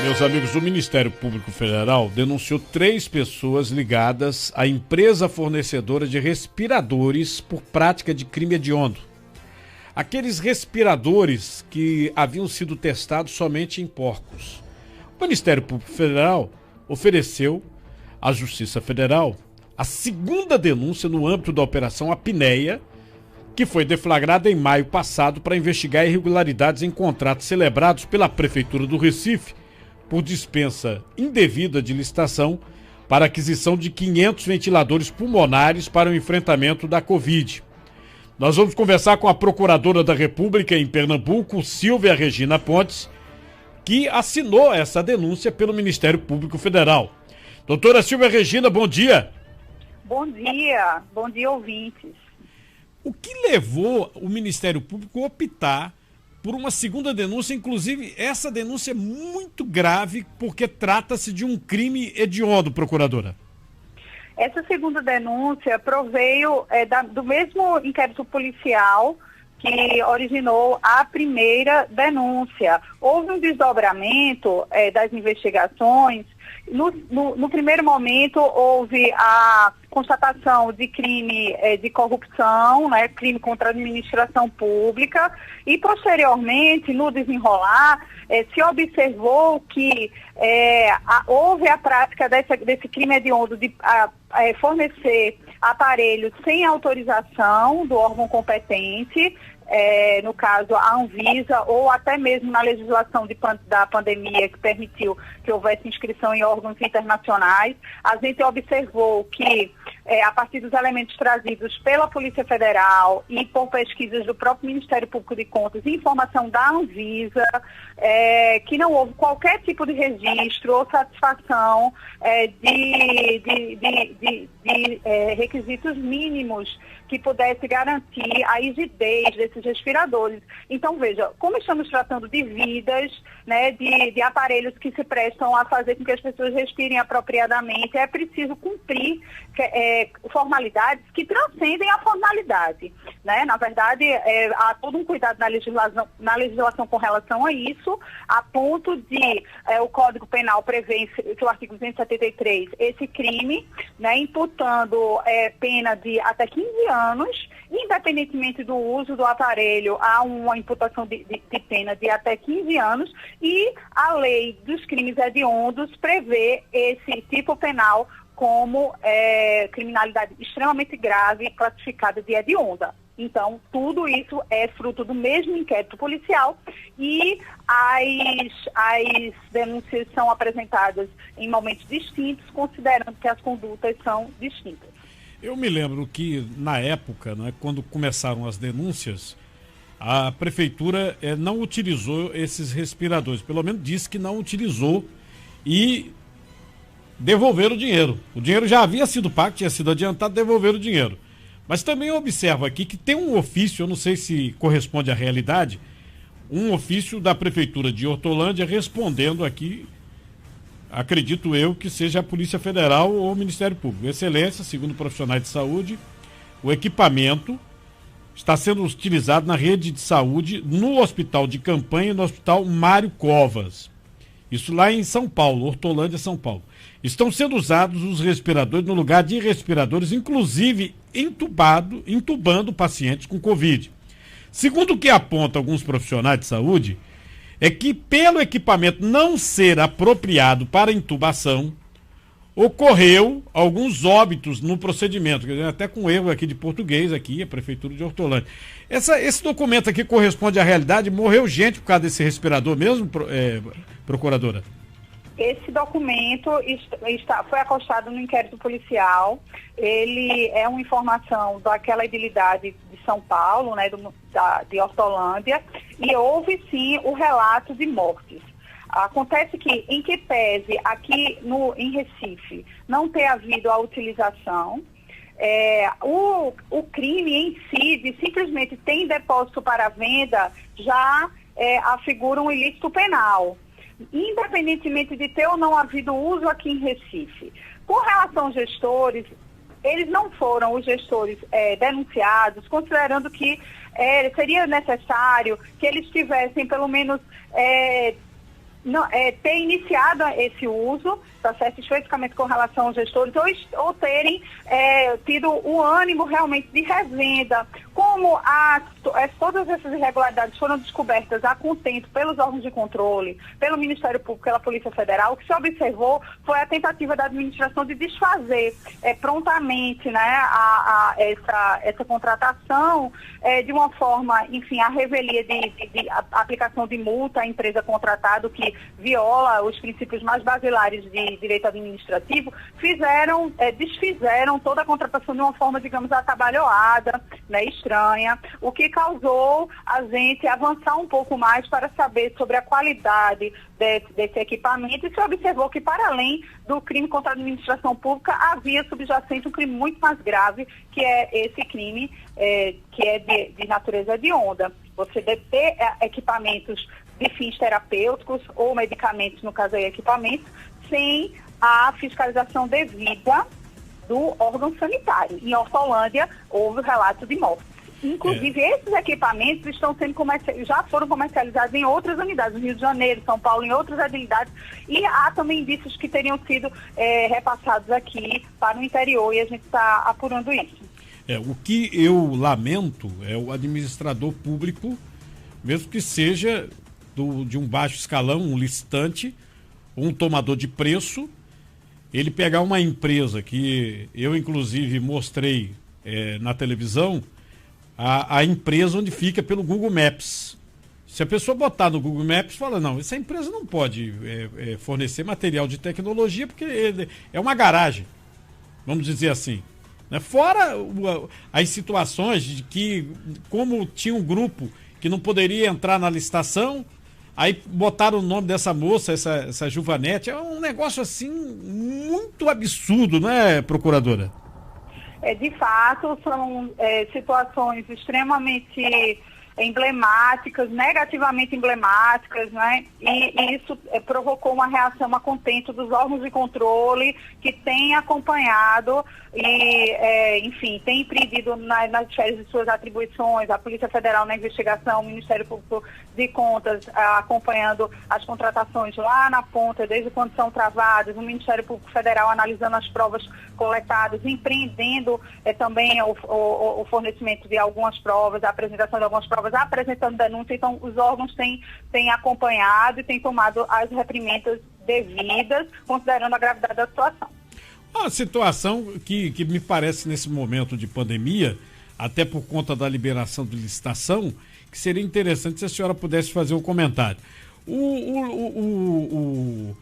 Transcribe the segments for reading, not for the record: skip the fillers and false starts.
Meus amigos, o Ministério Público Federal denunciou 3 pessoas ligadas à empresa fornecedora de respiradores por prática de crime hediondo. Aqueles respiradores que haviam sido testados somente em porcos. O Ministério Público Federal ofereceu à Justiça Federal a segunda denúncia no âmbito da Operação Apneia, que foi deflagrada em maio passado para investigar irregularidades em contratos celebrados pela Prefeitura do Recife por dispensa indevida de licitação para aquisição de 500 ventiladores pulmonares para o enfrentamento da Covid. Nós vamos conversar com a Procuradora da República em Pernambuco, Silvia Regina Pontes, que assinou essa denúncia pelo Ministério Público Federal. Doutora Silvia Regina, bom dia. Bom dia, ouvintes. O que levou o Ministério Público a optar por uma segunda denúncia? Inclusive, essa denúncia é muito grave porque trata-se de um crime hediondo, procuradora. Essa segunda denúncia proveio do mesmo inquérito policial que originou a primeira denúncia. Houve um desdobramento das investigações. No primeiro momento, houve a constatação de crime de corrupção, né, crime contra a administração pública, e posteriormente, no desenrolar, se observou que houve a prática desse crime hediondo de fornecer aparelhos sem autorização do órgão competente, no caso a Anvisa, ou até mesmo na legislação da pandemia que permitiu que houvesse inscrição em órgãos internacionais. A gente observou que, a partir dos elementos trazidos pela Polícia Federal e por pesquisas do próprio Ministério Público de Contas e informação da Anvisa, que não houve qualquer tipo de registro ou satisfação de requisitos mínimos que pudesse garantir a rigidez desses respiradores. Então, veja, como estamos tratando de vidas, né, de aparelhos que se prestam a fazer com que as pessoas respirem apropriadamente, é preciso cumprir formalidades que transcendem a formalidade, né? Na verdade, há todo um cuidado na legislação com relação a isso, a ponto de o Código Penal prevê, em seu artigo 273, esse crime, né, imputando pena de até 15 anos, independentemente do uso do aparelho, há uma imputação de pena de até 15 anos, e a lei dos crimes hediondos prevê esse tipo penal como criminalidade extremamente grave, classificada de hedionda. Então, tudo isso é fruto do mesmo inquérito policial, e as denúncias são apresentadas em momentos distintos, considerando que as condutas são distintas. Eu me lembro que, na época, né, quando começaram as denúncias, a Prefeitura não utilizou esses respiradores. Pelo menos disse que não utilizou e devolveram o dinheiro. O dinheiro já havia sido pago, tinha sido adiantado, devolveram o dinheiro. Mas também eu observo aqui que tem um ofício, eu não sei se corresponde à realidade, um ofício da Prefeitura de Hortolândia respondendo aqui, acredito eu, que seja a Polícia Federal ou o Ministério Público. Excelência, segundo profissionais de saúde, o equipamento está sendo utilizado na rede de saúde, no hospital de campanha e no hospital Mário Covas. Isso lá em São Paulo, Hortolândia, São Paulo. Estão sendo usados os respiradores no lugar de respiradores, inclusive entubando pacientes com Covid. Segundo o que apontam alguns profissionais de saúde, é que pelo equipamento não ser apropriado para intubação, ocorreu alguns óbitos no procedimento, até com erro aqui de português, aqui, a Prefeitura de Hortolândia. Esse documento aqui corresponde à realidade? Morreu gente por causa desse respirador mesmo, procuradora? Esse documento foi acostado no inquérito policial. Ele é uma informação daquela edilidade de São Paulo, né, de Hortolândia, e houve sim o relato de mortes. Acontece que, em que pese aqui em Recife não ter havido a utilização, o crime em si, de simplesmente ter em depósito para venda, já afigura um ilícito penal, independentemente de ter ou não havido uso aqui em Recife. Com relação aos gestores, eles não foram os gestores denunciados, considerando que seria necessário que eles tivessem pelo menos não, ter iniciado esse uso, tá certo, especificamente com relação aos gestores, ou terem tido o ânimo realmente de revenda. Como todas essas irregularidades foram descobertas a contento pelos órgãos de controle, pelo Ministério Público, pela Polícia Federal, o que se observou foi a tentativa da administração de desfazer prontamente, né, essa contratação de uma forma, enfim, a revelia de aplicação de multa à empresa contratada, que viola os princípios mais basilares de direito administrativo, desfizeram toda a contratação de uma forma, digamos, atabalhoada, né, estranha, o que causou a gente avançar um pouco mais para saber sobre a qualidade desse equipamento, e se observou que, para além do crime contra a administração pública, havia subjacente um crime muito mais grave, que é esse crime que é de natureza hedionda. Você deve ter equipamentos de fins terapêuticos ou medicamentos, no caso aí equipamentos, sem a fiscalização devida do órgão sanitário. Em Hortolândia houve relato de morte. Inclusive, esses equipamentos já foram comercializados em outras unidades, no Rio de Janeiro, São Paulo, em outras unidades, e há também indícios que teriam sido repassados aqui para o interior, e a gente está apurando isso. O que eu lamento é o administrador público, mesmo que seja de um baixo escalão, um licitante, um tomador de preço, ele pegar uma empresa que eu, inclusive, mostrei na televisão, a empresa onde fica pelo Google Maps. Se a pessoa botar no Google Maps, fala, não, essa empresa não pode fornecer material de tecnologia porque é uma garagem, vamos dizer assim. Né? Fora as situações de que, como tinha um grupo que não poderia entrar na licitação, aí botaram o nome dessa moça, essa Juvanete, é um negócio assim muito absurdo, não é, procuradora? De fato, são situações extremamente emblemáticas, negativamente emblemáticas, né? E isso provocou uma reação a contento dos órgãos de controle que têm acompanhado e, enfim, têm empreendido nas esferas de suas atribuições, a Polícia Federal na investigação, o Ministério Público de Contas acompanhando as contratações lá na ponta, desde quando são travadas, o Ministério Público Federal analisando as provas coletadas, empreendendo também o fornecimento de algumas provas, a apresentação de algumas provas, apresentando denúncia. Então, os órgãos têm acompanhado e têm tomado as reprimendas devidas, considerando a gravidade da situação. Uma situação que me parece, nesse momento de pandemia, até por conta da liberação de licitação, que seria interessante se a senhora pudesse fazer um comentário. O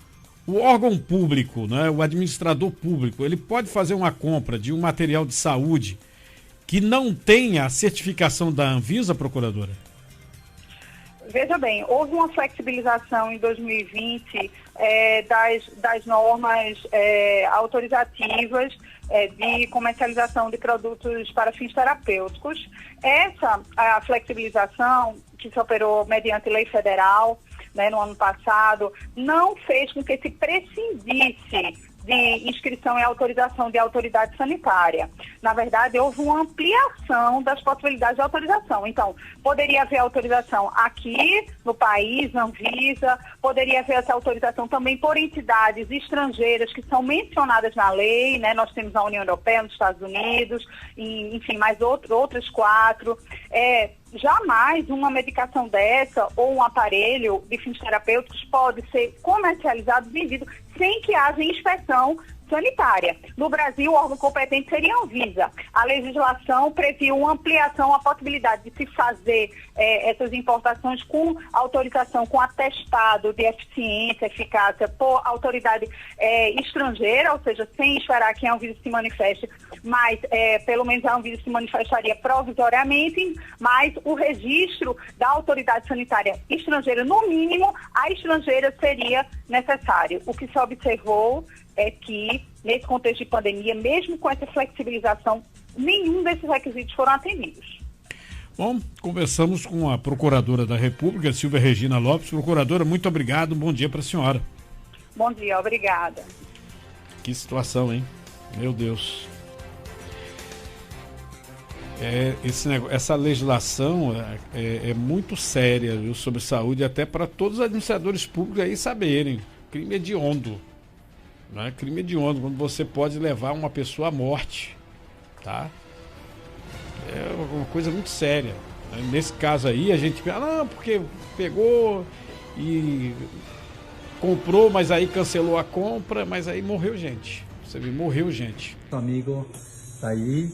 órgão público, né, o administrador público, ele pode fazer uma compra de um material de saúde que não tenha a certificação da Anvisa, procuradora? Veja bem, houve uma flexibilização em 2020 das normas autorizativas de comercialização de produtos para fins terapêuticos. A flexibilização, que se operou mediante lei federal, né, no ano passado, não fez com que se prescindisse de inscrição e autorização de autoridade sanitária. Na verdade, houve uma ampliação das possibilidades de autorização. Então, poderia haver autorização aqui no país, na Anvisa, poderia haver essa autorização também por entidades estrangeiras que são mencionadas na lei, né? Nós temos a União Europeia, nos Estados Unidos, e, enfim, mais outras 4. Jamais uma medicação dessa ou um aparelho de fins terapêuticos pode ser comercializado, vendido, sem que haja inspeção sanitária. No Brasil, o órgão competente seria a Anvisa. A legislação previu uma ampliação, a possibilidade de se fazer essas importações com autorização, com atestado de eficiência, eficácia por autoridade estrangeira, ou seja, sem esperar que a Anvisa se manifeste, mas pelo menos a Anvisa se manifestaria provisoriamente, mas o registro da autoridade sanitária estrangeira, no mínimo, a estrangeira seria necessário. O que se observou é que, nesse contexto de pandemia, mesmo com essa flexibilização, nenhum desses requisitos foram atendidos. Bom, conversamos com a Procuradora da República, Silvia Regina Lopes. Procuradora, muito obrigado, bom dia para a senhora. Bom dia, obrigada. Que situação, hein? Meu Deus. Essa legislação é muito séria, viu, sobre saúde, até para todos os administradores públicos aí saberem. Crime hediondo, né? Crime hediondo, quando você pode levar uma pessoa à morte, tá? É uma coisa muito séria. Nesse caso aí, a gente pensa, não, porque pegou e comprou, mas aí cancelou a compra, mas aí morreu gente. Você viu, morreu gente. Amigo, tá aí.